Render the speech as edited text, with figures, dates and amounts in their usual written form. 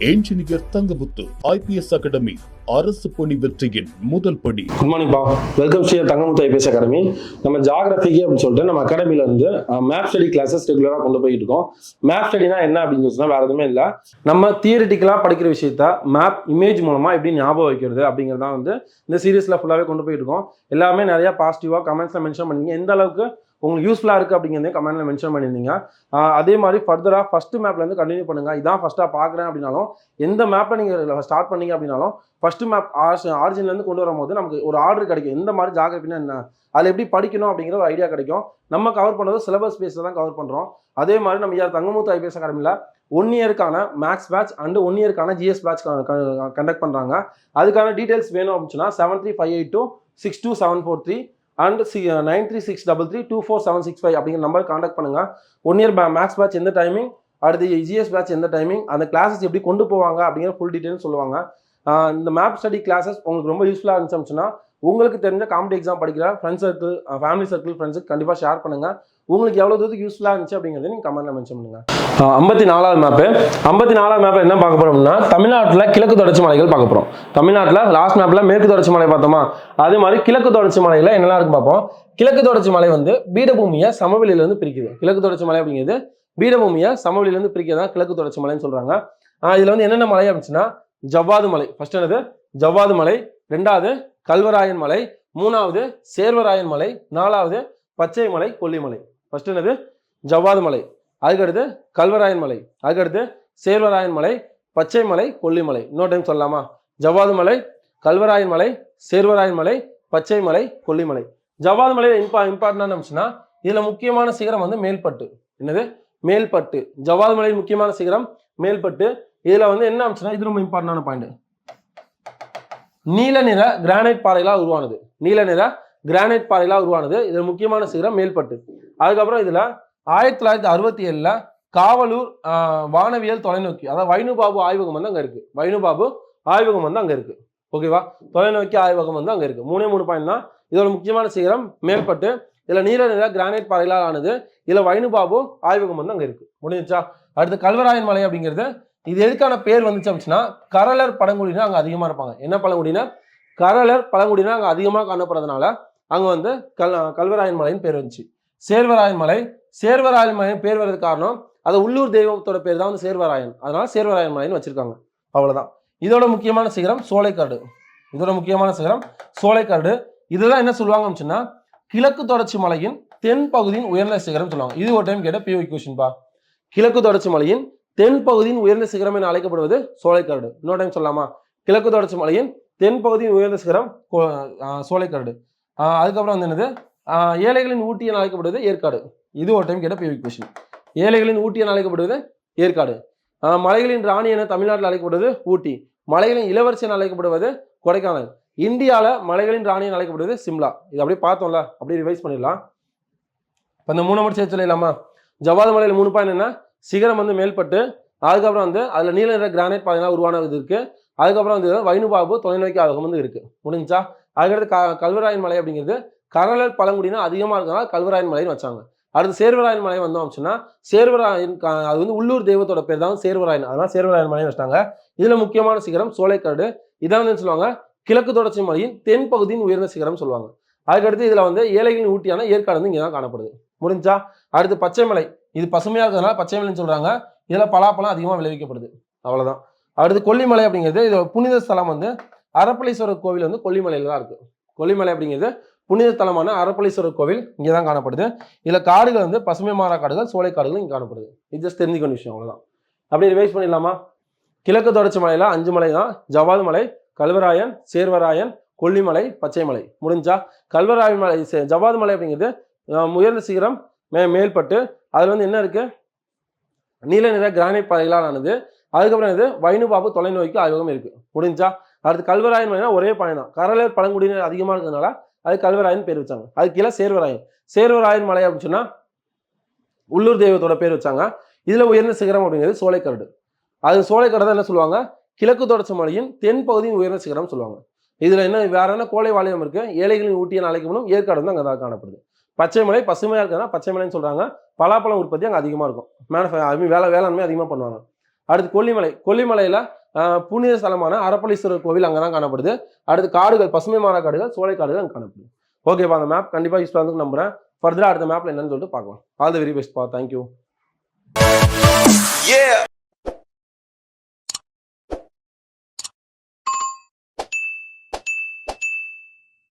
Engineer Thangamuthu IPS academy அரசு பணி வெற்றியின் முதல் படி. குட் மார்னிங் பா, welcome Shri Thangamuthu IPS academy. நம்ம ஜாகிரபிக்கு அப்படின்னு சொல்லிட்டு நம்ம அகாடமில இருந்து மேப் ஸ்டடி கிளாஸஸ் ரெகுலராக கொண்டு போயிட்டு இருக்கோம். மேப் ஸ்டடினா என்ன அப்படின்னு சொன்னா வேற எதுவுமே இல்லை, நம்ம தியரிட்டிக்கலா படிக்கிற விஷயத்த மேப் இமேஜ் மூலமா எப்படி ஞாபகம் வைக்கிறது அப்படிங்கிறதான் இந்த சீரீஸ்ல ஃபுல்லாவே கொண்டு போயிட்டு இருக்கோம். எல்லாமே நிறைய பாசிட்டிவா கமெண்ட்ஸ்ல மென்ஷன் பண்ணீங்க, எந்த அளவுக்கு உங்களுக்கு யூஸ்ஃபுல்லாக இருக்குது அப்படிங்கிறதே கமெண்ட்ல மென்ஷன் பண்ணியிருந்தீங்க. அதே மாதிரி ஃபர்தராக ஃபர்ஸ்ட் மேப்லேருந்து கண்டினியூ பண்ணுங்கள். இதான் ஃபஸ்ட்டாக பார்க்குறேன் அப்படின்னாலும், எந்த மேப்பை நீங்கள் ஸ்டார்ட் பண்ணீங்க அப்படின்னாலும் ஃபர்ஸ்ட் மேப் ஆரிஜின்லேருந்து கொண்டு வரும்போது நமக்கு ஒரு ஆர்டர் கிடைக்கும். எந்த மாதிரி ஜாகிரபினா என்ன, அதில் எப்படி படிக்கணும் அப்படிங்கிற ஒரு ஐடியா கிடைக்கும். நம்ம கவர் பண்ணுறது சிலபஸ் பேஸில் தான் கவர் பண்ணுறோம். அதே மாதிரி நம்ம தங்கமுத்து ஐபிஎஸ் அகாடமியில் 1 இயருக்கான மேக்ஸ் பேட்ச் அண்ட் 1 இயருக்கான ஜிஎஸ் பேட்ச் கண்டக்ட் பண்ணுறாங்க. அதுக்கான டீட்டெயில்ஸ் வேணும் அப்படின்னா 7358262743 அண்ட் 9363324765 அப்படிங்கிற நம்பர் கான்டாக்ட் பண்ணுங்க. 1 இயர் மேக்ஸ் பேட்ச் எந்த டைமிங், அடுத்து ஜிஎஸ் பேட்ச் எந்த டைமிங், அந்த கிளாஸஸ் எப்படி கொண்டு போவாங்க அப்படிங்கிற ஃபுல் டீட்டெயில் சொல்லுவாங்க. இந்த மேப் ஸ்டடி கிளாஸஸ் உங்களுக்கு ரொம்ப யூஸ்ஃபுல்லாக இருந்துச்சுன்னா உங்களுக்கு தெரிஞ்ச காம்படி எக்ஸாம் படிக்கிற ஃப்ரெண்ட்ஸ் சர்க்கிள், ஃபேமிலி சர்க்கிள், ஃப்ரெண்ட்ஸுக்கு கண்டிப்பாக ஷேர் பண்ணுங்க. உங்களுக்கு எவ்வளோ தூரத்துக்கு யூஸ்ஃபுல்லாக இருந்துச்சு அப்படிங்கிறத நீங்கள் கமெண்ட்ல மென்ஷன் பண்ணுங்க. 54வது மேப் என்ன பார்க்க போறோம்னா, தமிழ்நாட்டில் கிழக்கு தொடர்ச்சி மலைகள் பார்க்க போறோம். தமிழ்நாட்டில் லாஸ்ட் மேப்ல மேற்கு தொடர்ச்சி மலை பார்த்தோமா, அதே மாதிரி கிழக்கு தொடர்ச்சி மலையில என்னெல்லாம் இருக்கு பார்ப்போம். கிழக்கு தொடர்ச்சி மலை பீடபூமியை சமவெளியிலிருந்து பிரிக்குது. கிழக்கு தொடர்ச்சி மலை அப்படிங்கிறது பீடபூமியை சமவெளியிலிருந்து பிரிக்கிறதா கிழக்கு தொடர்ச்சி மலைன்னு சொல்றாங்க. இதுல என்னென்ன மலை அப்படின்னா, ஜவ்வாது மலை ஃபர்ஸ்ட், என்னது ஜவ்வாது மலை, 2வது கல்வராயன் மலை, 3வது சேர்வராயன் மலை, 4வது பச்சை மலை கொல்லிமலை. ஃபர்ஸ்ட் என்னது ஜவ்வாது மலை, அதுக்கடுத்து கல்வராயன் மலை, அதுக்கடுத்து சேர்வராயன் மலை, பச்சை மலை கொல்லிமலை. இன்னொரு டைம் சொல்லலாமா, ஜவ்வாது மலை, கல்வராயன் மலை, சேர்வராயன் மலை, பச்சை மலை கொல்லிமலை. ஜவ்வாது மலை இம்பார்ட்டன்ட் இருந்துச்சுன்னா இதுல முக்கியமான சிகரம் மேல்பட்டு. என்னது மேல்பட்டு, ஜவ்வாது மலையின் முக்கியமான சிகரம் மேல்பட்டு. இதுல என்ன ஆச்சுன்னா, இது ரொம்ப இம்பார்ட்டன்டான பாயிண்ட், நீல நிற கிரானைட் பாறைகளால் உருவானது. நீல நிற கிரானைட் பாறைகளால் உருவானது. இதுல முக்கியமான சிகரம் மேல்பட்டு. அதுக்கப்புறம் இதுல 1967 காவலூர் வானவியல் தொலைநோக்கி, அதாவது வைனுபாபு ஆய்வகம் அங்க இருக்கு. வைனுபாபு ஆய்வகம் அங்க இருக்கு. ஓகேவா, தொலைநோக்கி ஆய்வகம் அங்க இருக்கு. 3 பாயிண்ட் தான். இதோட முக்கியமான சிகரம் மேல்பட்டு. இதுல நீல நிற கிரானைட் பாறைகளால் ஆனது. இதுல வைனுபாபு ஆய்வகம் அங்க இருக்கு. முடிஞ்சிச்சா. அடுத்து கல்வராயன் மலை அப்படிங்கிறது, இது எதுக்கான பேர் வந்துச்சு அப்படின்னா, கரலர் பழங்குடியினர் அங்க அதிகமா இருப்பாங்க. என்ன பழங்குடியினர், கரலர் பழங்குடியினர் அங்க அதிகமாக காணப்படுறதுனால அங்க கல்வராயன் மலைன்னு பேர் வந்துச்சு. சேர்வராயன் மலை, சேர்வராயன் மலைன்னு பேர் வர்றதுக்கு காரணம், அது உள்ளூர் தெய்வத்தோட பேர் தான் சேர்வராயன், அதனால சேர்வராயன் மலைன்னு வச்சிருக்காங்க. அவ்வளவுதான். இதோட முக்கியமான சிகரம் சோலைக்காடு. இதோட முக்கியமான சிகரம் சோலைக்காடு. இதுதான் என்ன சொல்லுவாங்க அப்படின்னா, கிழக்கு தொடர்ச்சி மலையின் தென் பகுதியின் உயர்ந்த சிகரம் சொல்லுவாங்க. இது ஒரு டைம் கேட்ட பிஓ கொஸ்டின் பா. கிழக்கு தொடர்ச்சி மலையின் தென் பகுதியின் உயர்ந்த சிகரம் என அழைக்கப்படுவது சோலைக்காடு. இன்னொரு டைம் சொல்லலாமா, கிழக்கு தொடர்ச்சி மலையின் தென் பகுதியின் உயர்ந்த சிகரம் சோலைக்காடு. அதுக்கப்புறம் என்னது, ஏழைகளின் ஊட்டி என அழைக்கப்படுவது ஏற்காடு. இது ஒரு டைம் கேட்ட பிஓ கொஸ்டின். ஏழைகளின் ஊட்டி என அழைக்கப்படுவது ஏற்காடு. மலைகளின் ராணி என தமிழ்நாட்டில் அழைக்கப்படுவது ஊட்டி. மலைகளின் இளவரசி என அழைக்கப்படுவது கொடைக்கானல். இந்தியாவில் மலைகளின் ராணி என அழைக்கப்படுவது சிம்லா. இது அப்படியே பார்த்தோம்ல, அப்படியே ரிவைஸ் பண்ணிடலாம். இப்போ இந்த 3 மட்டும் சேர்த்து சொல்லிடலாமா. ஜவ்வாது மலையில் 3 பாயிண்ட் என்ன, சிகரம் மேல்பட்டு, அதுக்கப்புறம் அதுல நீல நிற கிரானைட் பாறைகளால் உருவானது இருக்கு. அதுக்கப்புறம் வைனுபாபு தொலைநோக்கி ஆய்வகம் இருக்கு. முடிஞ்சா. அதுக்கடுத்து கல்வராயன் மலை அப்படிங்கிறது கரலர் பழங்குடியினர் அதிகமா இருக்கிறனால கல்வராயன் மலைன்னு வச்சாங்க. அடுத்து சேர்வராயன் மலை வந்தோம் அப்படின்னா, சேர்வராயன் அது உள்ளூர் தெய்வத்தோட பேர் தான் சேர்வராயன், அதனால சேர்வராயன் மலைன்னு வச்சிட்டாங்க. இதுல முக்கியமான சிகரம் சோலைக்காடு. இதான் சொல்லுவாங்க கிழக்கு தொடர்ச்சி மலையின் தென் பகுதியின் உயர்ந்த சிகரம் சொல்லுவாங்க. அதுக்கடுத்து இதுல ஏழைகளின் ஊட்டியான ஏற்காடு இங்கதான் காணப்படுது. முடிஞ்சா. அடுத்து பச்சை மலை, இது பசுமையா இருக்கிறதுனால பச்சை மலைன்னு சொல்றாங்க. இதுல பலாப்பழம் அதிகமா விளைவிக்கப்படுது. அவ்வளவுதான். அடுத்து கொல்லிமலை அப்படிங்கிறது, இது புனித ஸ்தலம் அரப்பளீஸ்வரர் கோவில் கொல்லிமலையில தான் இருக்கு. கொல்லிமலை அப்படிங்கிறது புனித தலமான அரப்பளீஸ்வரர் கோவில் இங்கதான் காணப்படுது. இதுல காடுகள் பசுமை மாறா காடுகள், சோலை காடுகள் இங்க காணப்படுது. இது ஜஸ்ட் தெரிஞ்சுக்கணும் விஷயம், அவ்வளவுதான். அப்படியே ரிவைஸ் பண்ணிடலாமா. கிழக்கு தொடர்ச்சி மலையில 5 மலை தான், ஜவ்வாது மலை, கல்வராயன், சேர்வராயன், கொல்லிமலை, பச்சை மலை. முடிஞ்சா. கல்வராயன் மலை, ஜவ்வாது மலை அப்படிங்கிறது உயர்ந்த சிகரம் மேல்பட்டு. அதுல என்ன இருக்கு, நீல நிற கிரானைட் பாறைகளால் ஆனது. அதுக்கப்புறம் வைனுபாபு தொலைநோக்கி ஆய்வகம் இருக்கு. முடிஞ்சா. அடுத்து கல்வராயன் மலைனா ஒரே பாயிண்ட் தான், கரலர் பழங்குடியினர் அதிகமா இருக்கிறதுனால அது கல்வராயன் பேர் வச்சாங்க. அது கீழே சேர்வராயன். சேர்வராயன் மலை அப்படின்னு சொன்னா உள்ளூர் தெய்வத்தோட பேர் வச்சாங்க. இதுல உயர்ந்த சிகரம் அப்படிங்கிறது சோலைக்காடு. அது சோலைக்காடு தான் என்ன சொல்லுவாங்க, கிழக்கு தொடர்ச்சி மலையின் தென் பகுதியின் உயர்ந்த சிகரம் சொல்லுவாங்க. இதுல வேற என்ன கோலை வாழியம் இருக்கு, ஏழைகளின் ஊட்டியை அழைக்கப்படும் ஏற்காடு அங்கதான் காணப்படுது. பச்சை மலை பசுமையா இருக்கிறதா பச்சை மலைன்னு சொல்றாங்க. பலாப்பழம் உற்பத்தி அங்கே அதிகமாக இருக்கும். வேளாண்மை அதிகமாக பண்ணுவாங்க. அடுத்து கொல்லிமலையில புனித ஸ்தலமான அரப்பளீஸ்வரர் கோவில் அங்கதான் காணப்படுது. அடுத்து காடுகள், பசுமைமான காடுகள், சோலை காடுகள் அங்க காணப்படுது. ஓகேப்பா, அந்த மேப் கண்டிப்பா யூஸ்ஃபுல்லா இருந்து நம்புறேன். ஃபர்தரா அடுத்த மேப்ல என்னன்னு சொல்லிட்டு பார்க்கலாம். ஆல் தி வெரி பெஸ்ட் பா. தேங்க்யூ.